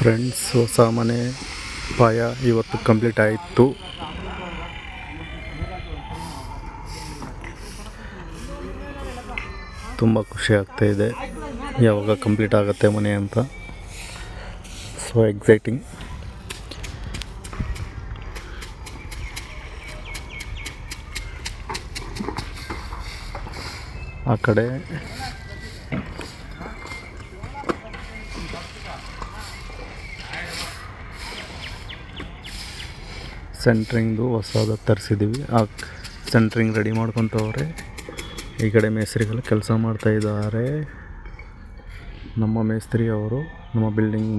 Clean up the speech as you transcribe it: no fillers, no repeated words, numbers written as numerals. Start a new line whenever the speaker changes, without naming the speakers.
Friends, ಹೊಸ ಮನೆ ಪಾಯ ಇವತ್ತು ಕಂಪ್ಲೀಟ್ ಆಯಿತು. ತುಂಬ ಖುಷಿ ಆಗ್ತಾಯಿದೆ, ಯಾವಾಗ ಕಂಪ್ಲೀಟ್ ಆಗುತ್ತೆ ಮನೆ ಅಂತ. So exciting. ಆ ಕಡೆ ಸೆಂಟ್ರಿಂಗ್ದು ಹೊಸದು ತರಿಸಿದ್ದೀವಿ. ಆ ಸೆಂಟ್ರಿಂಗ್ ರೆಡಿ ಮಾಡ್ಕೊತವ್ರೆ. ಈ ಕಡೆ ಮೇಸ್ತ್ರಿಗಳು ಕೆಲಸ ಮಾಡ್ತಾಯಿದ್ದಾರೆ. ನಮ್ಮ ಮೇಸ್ತ್ರಿ ಅವರು ನಮ್ಮ ಬಿಲ್ಡಿಂಗ್